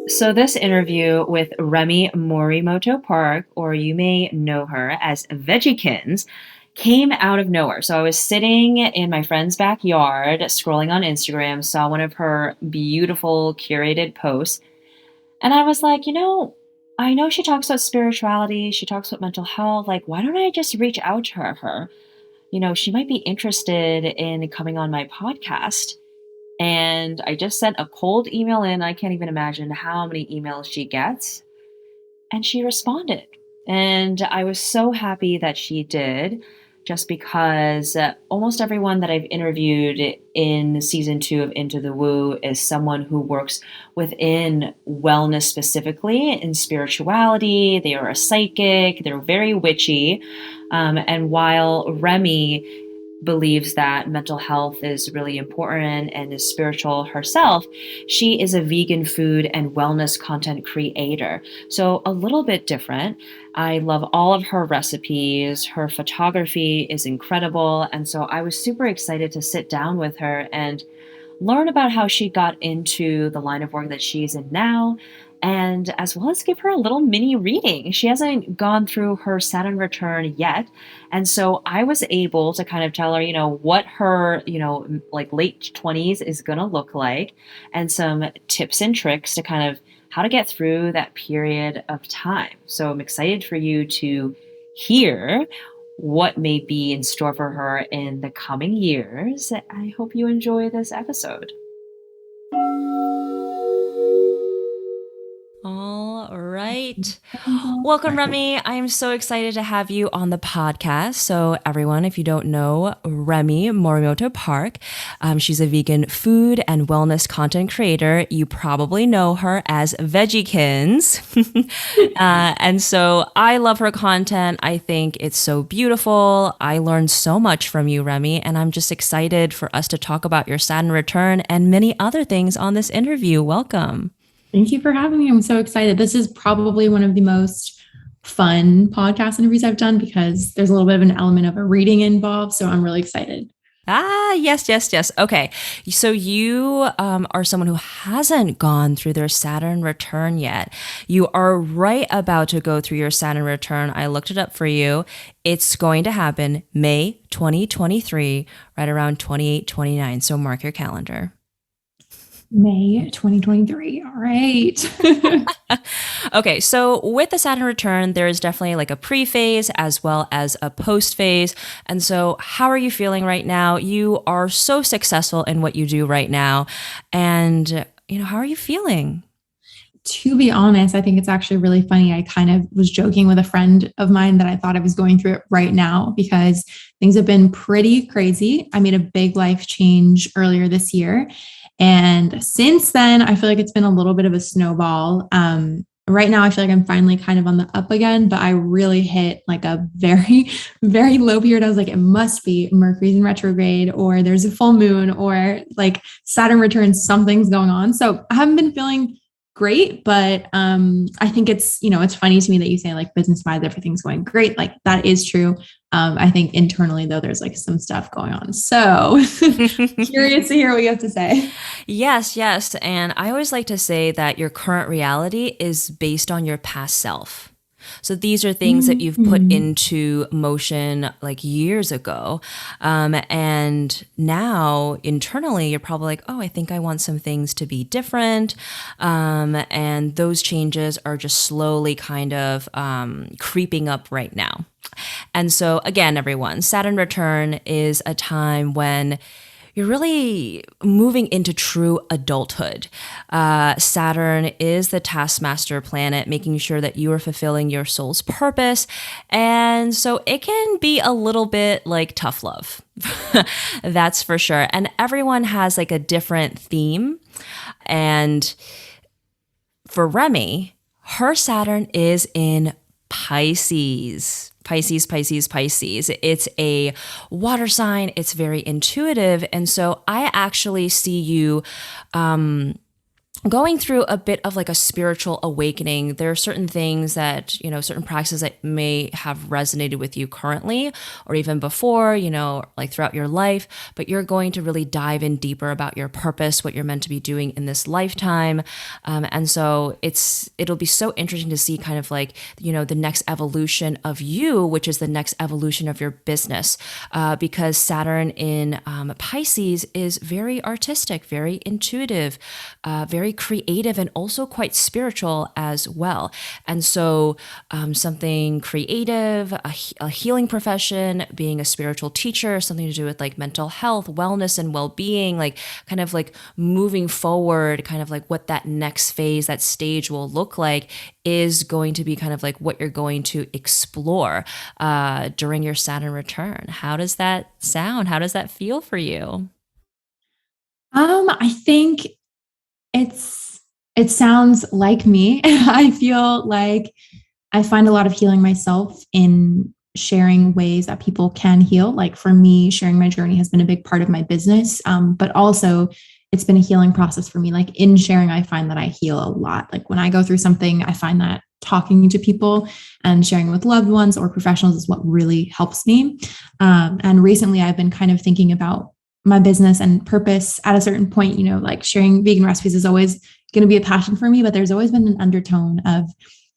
So this interview with Remy Morimoto Park, or you may know her as Veggiekins, came out of nowhere. So I was sitting in my friend's backyard, scrolling on Instagram, saw one of her beautiful curated posts, and I was like, I know she talks about spirituality, she talks about mental health. Like, why don't I just reach out to her? She might be interested in coming on my podcast. And I just sent a cold email in. I can't even imagine how many emails she gets. And she responded. And I was so happy that she did, just because almost everyone that I've interviewed in season 2 of Into the Woo is someone who works within wellness, specifically in spirituality. They are a psychic, they're very witchy. And while Remy believes that mental health is really important and is spiritual herself, she is a vegan food and wellness content creator. So a little bit different. I love all of her recipes. Her photography is incredible. And so I was super excited to sit down with her and learn about how she got into the line of work that she's in now, and as well as give her a little mini reading. She hasn't gone through her Saturn return yet. And so I was able to kind of tell her, what her, like late 20s is going to look like, and some tips and tricks to kind of how to get through that period of time. So I'm excited for you to hear what may be in store for her in the coming years. I hope you enjoy this episode. All right. Welcome, Remy. I am so excited to have you on the podcast. So everyone, if you don't know Remy Morimoto Park, she's a vegan food and wellness content creator. You probably know her as Veggiekins. And so I love her content. I think it's so beautiful. I learned so much from you, Remy, and I'm just excited for us to talk about your Saturn return and many other things on this interview. Welcome. Thank you for having me. I'm so excited. This is probably one of the most fun podcast interviews I've done because there's a little bit of an element of a reading involved. So I'm really excited. Yes. Okay. So you are someone who hasn't gone through their Saturn return yet. You are right about to go through your Saturn return. I looked it up for you. It's going to happen May 2023, right around 28, 29. So mark your calendar. May 2023. All right. Okay, so with the Saturn return, there is definitely like a pre-phase as well as a post-phase. And so how are you feeling right now? You are so successful in what you do right now. And, how are you feeling? To be honest, I think it's actually really funny. I kind of was joking with a friend of mine that I thought I was going through it right now because things have been pretty crazy. I made a big life change earlier this year. And since then, I feel like it's been a little bit of a snowball. Right now, I feel like I'm finally kind of on the up again, but I really hit like a very, very low period. I was like, it must be Mercury's in retrograde, or there's a full moon, or like Saturn returns, something's going on. So I haven't been feeling great, but I think it's, it's funny to me that you say like business-wise, everything's going great. Like that is true. I think internally though, there's like some stuff going on. So curious to hear what you have to say. Yes. And I always like to say that your current reality is based on your past self. So these are things that you've put into motion like years ago. And now internally, you're probably like, oh, I think I want some things to be different. And those changes are just slowly kind of creeping up right now. And so again, everyone, Saturn return is a time when you're really moving into true adulthood. Saturn is the taskmaster planet, making sure that you are fulfilling your soul's purpose. And so it can be a little bit like tough love. That's for sure. And everyone has like a different theme. And for Remy, her Saturn is in Pisces. Pisces. It's a water sign. It's very intuitive. And so I actually see you going through a bit of like a spiritual awakening. There are certain things that, certain practices that may have resonated with you currently or even before, like throughout your life, but you're going to really dive in deeper about your purpose, what you're meant to be doing in this lifetime. And so it'll be so interesting to see kind of like, the next evolution of you, which is the next evolution of your business, because Saturn in Pisces is very artistic, very intuitive, very creative, and also quite spiritual as well. And so something creative, a healing profession, being a spiritual teacher, something to do with like mental health, wellness, and well-being, like kind of like moving forward, kind of like what that next phase, that stage will look like, is going to be kind of like what you're going to explore during your Saturn return. How does that sound? How does that feel for you? I think it sounds like me. I feel like I find a lot of healing myself in sharing ways that people can heal. Like for me, sharing my journey has been a big part of my business, but also it's been a healing process for me. Like in sharing, I find that I heal a lot. Like when I go through something, I find that talking to people and sharing with loved ones or professionals is what really helps me. And recently, I've been kind of thinking about my business and purpose at a certain point. Like sharing vegan recipes is always going to be a passion for me, but there's always been an undertone of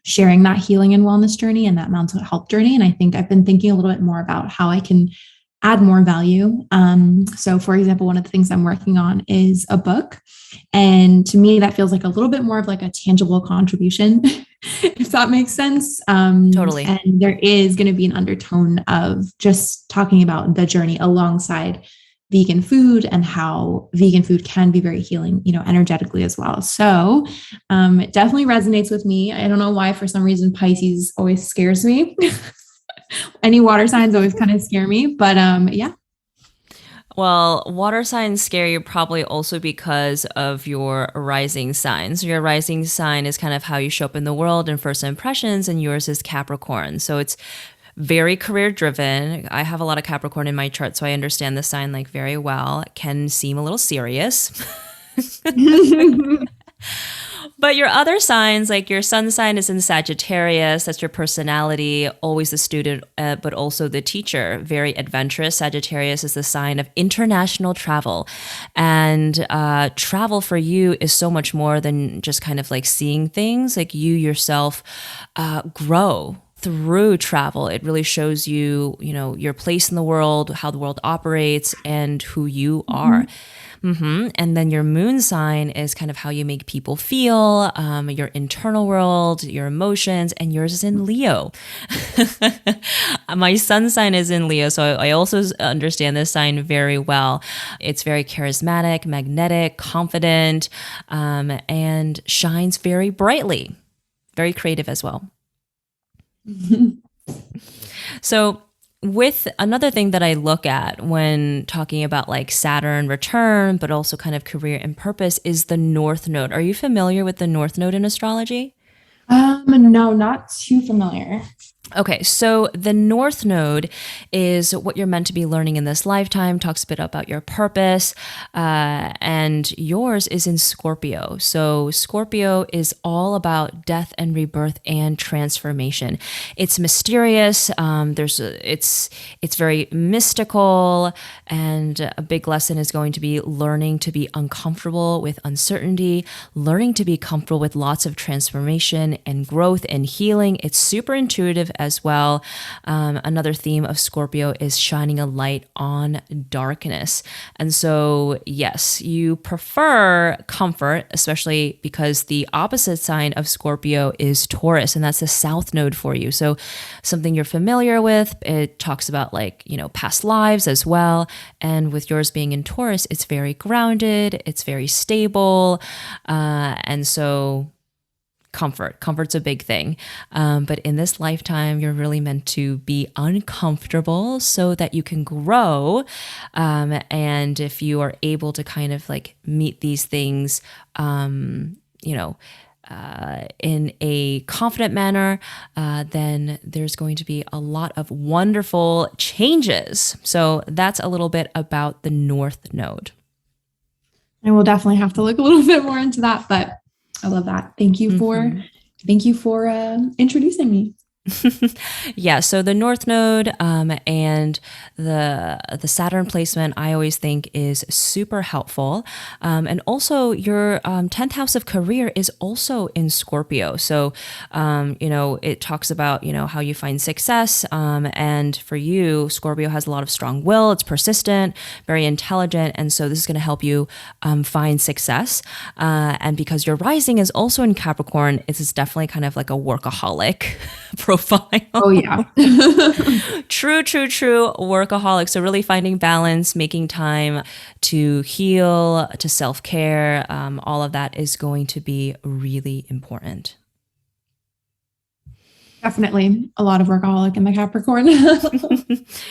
sharing that healing and wellness journey and that mental health journey. And I think I've been thinking a little bit more about how I can add more value. So for example, one of the things I'm working on is a book. And to me, that feels like a little bit more of like a tangible contribution, if that makes sense. Totally. And there is going to be an undertone of just talking about the journey alongside vegan food and how vegan food can be very healing, energetically as well. So it definitely resonates with me. I don't know why, for some reason, Pisces always scares me. Any water signs always kind of scare me, but yeah. Well, water signs scare you probably also because of your rising sign. So your rising sign is kind of how you show up in the world and first impressions, and yours is Capricorn. So it's very career driven. I have a lot of Capricorn in my chart, so I understand the sign like very well. It can seem a little serious. But your other signs, like your sun sign is in Sagittarius, that's your personality, always the student, but also the teacher, very adventurous. Sagittarius is the sign of international travel. And travel for you is so much more than just kind of like seeing things. Like you yourself grow through travel. It really shows you, your place in the world, how the world operates, and who you are. And then your moon sign is kind of how you make people feel, your internal world, your emotions, and yours is in Leo. My sun sign is in Leo, so I also understand this sign very well. It's very charismatic, magnetic, confident, and shines very brightly, very creative as well. So with another thing that I look at when talking about like Saturn return, but also kind of career and purpose, is the North Node. Are you familiar with the North Node in astrology? No, not too familiar. Okay, so the North Node is what you're meant to be learning in this lifetime, talks a bit about your purpose, and yours is in Scorpio. So Scorpio is all about death and rebirth and transformation. It's mysterious. It's very mystical, and a big lesson is going to be learning to be uncomfortable with uncertainty, learning to be comfortable with lots of transformation and growth and healing. It's super intuitive as well. Another theme of Scorpio is shining a light on darkness. And so, yes, you prefer comfort, especially because the opposite sign of Scorpio is Taurus, and that's the South Node for you. So something you're familiar with. It talks about like, past lives as well. And with yours being in Taurus, it's very grounded, it's very stable. And so comfort's a big thing, but in this lifetime you're really meant to be uncomfortable so that you can grow, and if you are able to kind of like meet these things in a confident manner, then there's going to be a lot of wonderful changes. So that's a little bit about the North Node. I will definitely have to look a little bit more into that, but I love that. Thank you for introducing me. Yeah, so the North Node and the Saturn placement, I always think is super helpful. And also, your 10th house of career is also in Scorpio. So, it talks about, how you find success. And for you, Scorpio has a lot of strong will, it's persistent, very intelligent. And so, this is going to help you find success. And because your rising is also in Capricorn, it's definitely kind of like a workaholic profile. Oh yeah. True workaholic. So really finding balance, making time to heal, to self-care, all of that is going to be really important. Definitely a lot of workaholic in the Capricorn.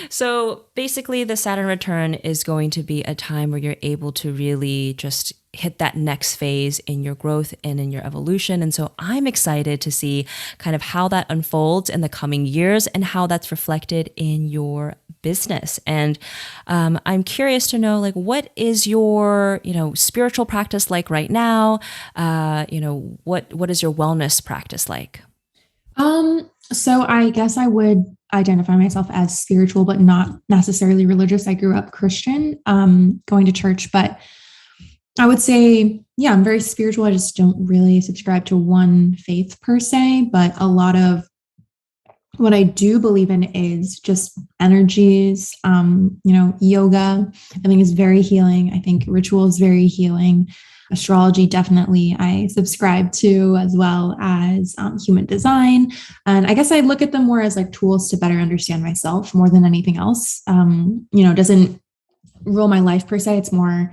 So basically, the Saturn return is going to be a time where you're able to really just hit that next phase in your growth and in your evolution. And so I'm excited to see kind of how that unfolds in the coming years and how that's reflected in your business. And I'm curious to know, like, what is your, spiritual practice like right now? What is your wellness practice like? So I guess I would identify myself as spiritual, but not necessarily religious. I grew up Christian, going to church, but I would say, yeah, I'm very spiritual. I just don't really subscribe to one faith per se, but a lot of what I do believe in is just energies, yoga, I think is very healing. I think ritual is very healing. Astrology, definitely, I subscribe to, as well as human design. And I guess I look at them more as like tools to better understand myself more than anything else. Doesn't rule my life per se. It's more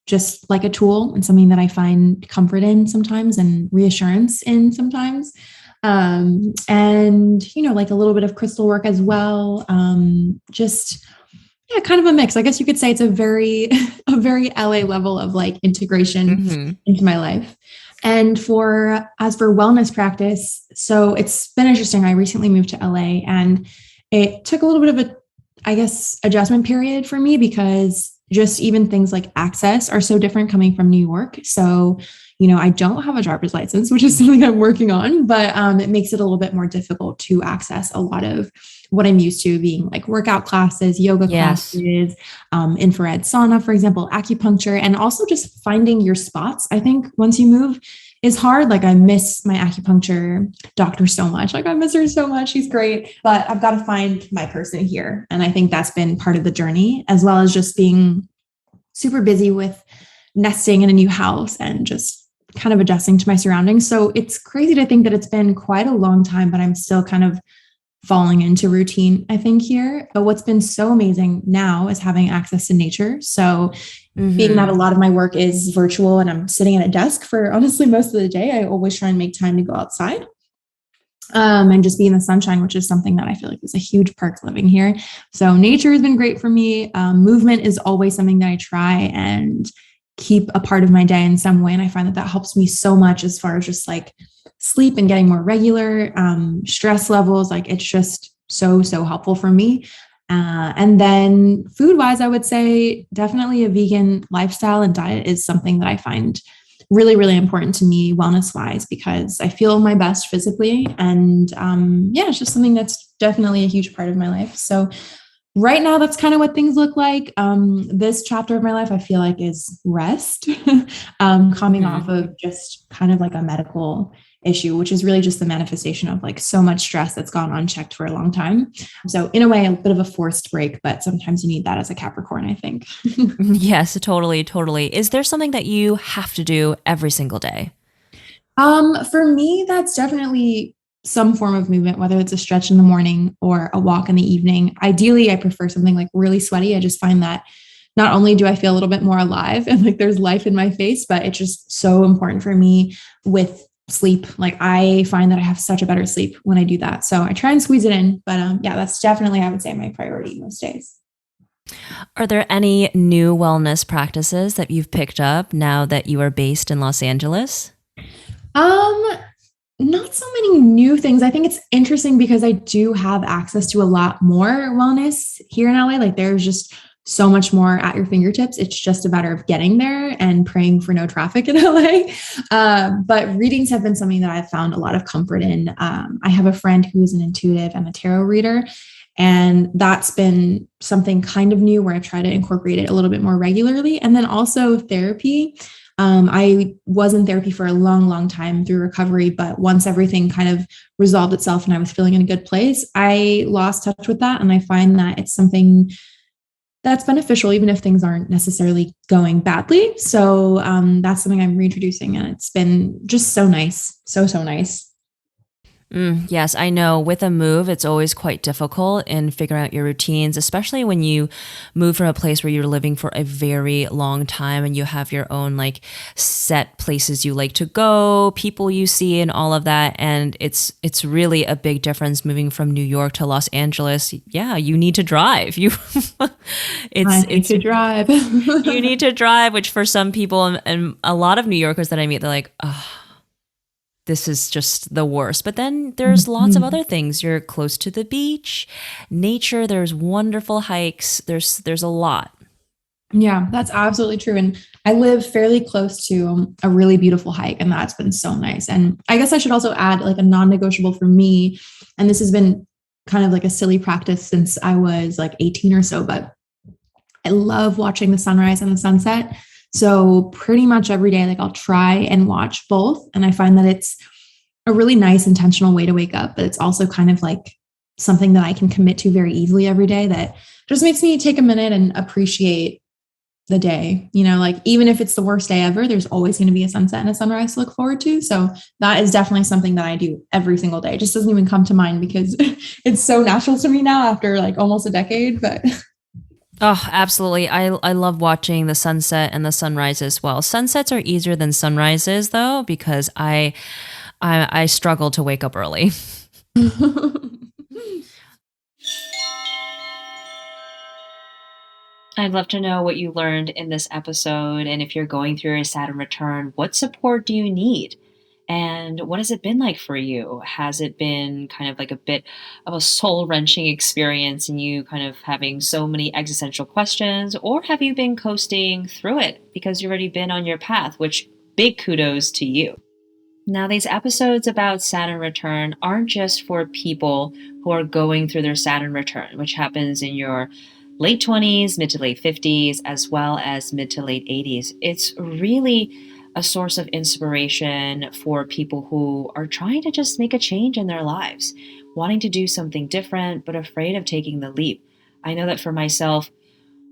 just like a tool and something that I find comfort in sometimes and reassurance in sometimes. Like a little bit of crystal work as well. Kind of a mix. I guess you could say it's a very LA level of like integration into my life. And as for wellness practice, so it's been interesting. I recently moved to LA and it took a little bit of a, I guess, adjustment period for me because just even things like access are so different coming from New York. So, I don't have a driver's license, which is something I'm working on, but it makes it a little bit more difficult to access a lot of what I'm used to, being like workout classes, yoga classes, infrared sauna, for example, acupuncture, and also just finding your spots. I think once you move is hard. Like I miss my acupuncture doctor so much. Like I miss her so much. She's great, but I've got to find my person here. And I think that's been part of the journey, as well as just being super busy with nesting in a new house and just kind of adjusting to my surroundings. So it's crazy to think that it's been quite a long time, but I'm still kind of falling into routine, I think, here. But what's been so amazing now is having access to nature. So being that a lot of my work is virtual and I'm sitting at a desk for honestly most of the day, I always try and make time to go outside. And just be in the sunshine, which is something that I feel like is a huge perk living here. So nature has been great for me. Movement is always something that I try and keep a part of my day in some way. And I find that helps me so much as far as just like sleep and getting more regular, stress levels. Like it's just so helpful for me. And then food wise, I would say definitely a vegan lifestyle and diet is something that I find really, really important to me wellness wise, because I feel my best physically. And it's just something that's definitely a huge part of my life. So right now, that's kind of what things look like. This chapter of my life, I feel like, is rest, coming off of just kind of like a medical issue, which is really just the manifestation of like so much stress that's gone unchecked for a long time. So in a way, a bit of a forced break, but sometimes you need that as a Capricorn, I think. Yes, totally. Is there something that you have to do every single day? For me, that's definitely some form of movement, whether it's a stretch in the morning or a walk in the evening. Ideally, I prefer something like really sweaty. I just find that not only do I feel a little bit more alive and like there's life in my face, but it's just so important for me with sleep. Like I find that I have such a better sleep when I do that. So I try and squeeze it in, but that's definitely, I would say, my priority most days. Are there any new wellness practices that you've picked up now that you are based in Los Angeles? Not so many new things. I think it's interesting because I do have access to a lot more wellness here in LA. Like there's just so much more at your fingertips. It's just a matter of getting there and praying for no traffic in LA. But readings have been something that I've found a lot of comfort in. I have a friend who's an intuitive and a tarot reader. And that's been something kind of new where I've tried to incorporate it a little bit more regularly. And then also therapy. I was in therapy for a long, long time through recovery, but once everything kind of resolved itself and I was feeling in a good place, I lost touch with that. And I find that it's something that's beneficial, even if things aren't necessarily going badly. So that's something I'm reintroducing, and it's been just so nice. So, so nice. Yes, I know with a move, it's always quite difficult in figuring out your routines, especially when you move from a place where you're living for a very long time and you have your own like set places you like to go, people you see and all of that. And it's really a big difference moving from New York to Los Angeles. Yeah, you need to drive. I need to drive. You need to drive, which for some people and a lot of New Yorkers that I meet, they're like, oh, this is just the worst. But then there's lots of other things. You're close to the beach, nature, there's wonderful hikes. There's a lot. Yeah, that's absolutely true. And I live fairly close to a really beautiful hike, and that's been so nice. And I guess I should also add like a non-negotiable for me. And this has been kind of like a silly practice since I was like 18 or so, but I love watching the sunrise and the sunset. So pretty much every day, like I'll try and watch both. And I find that it's a really nice intentional way to wake up, but it's also kind of like something that I can commit to very easily every day that just makes me take a minute and appreciate the day. You know, like even if it's the worst day ever, there's always going to be a sunset and a sunrise to look forward to. So that is definitely something that I do every single day. It just doesn't even come to mind because it's so natural to me now after like almost a decade. But Oh, absolutely. I love watching the sunset and the sunrise as well. Sunsets are easier than sunrises though, because I struggle to wake up early. I'd love to know what you learned in this episode. And if you're going through a Saturn return, what support do you need? And what has it been like for you? Has it been kind of like a bit of a soul wrenching experience and you kind of having so many existential questions? Or have you been coasting through it because you've already been on your path, which big kudos to you. Now, these episodes about Saturn return aren't just for people who are going through their Saturn return, which happens in your late 20s, mid to late 50s, as well as mid to late 80s. It's really a source of inspiration for people who are trying to just make a change in their lives, wanting to do something different, but afraid of taking the leap. I know that for myself,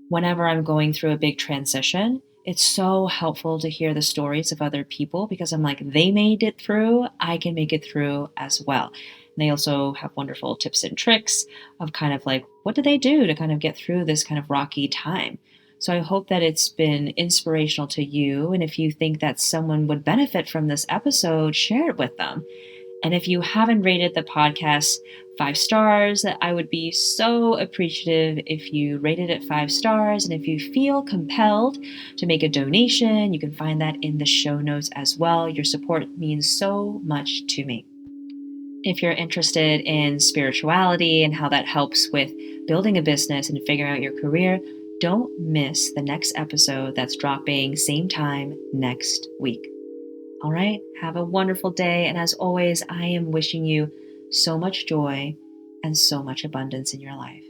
whenever I'm going through a big transition, it's so helpful to hear the stories of other people because I'm like, they made it through, I can make it through as well. And they also have wonderful tips and tricks of kind of like, what do they do to kind of get through this kind of rocky time? So I hope that it's been inspirational to you. And if you think that someone would benefit from this episode, share it with them. And if you haven't rated the podcast 5 stars, I would be so appreciative if you rated it 5 stars. And if you feel compelled to make a donation, you can find that in the show notes as well. Your support means so much to me. If you're interested in spirituality and how that helps with building a business and figuring out your career, don't miss the next episode that's dropping same time next week. All right, have a wonderful day. And as always, I am wishing you so much joy and so much abundance in your life.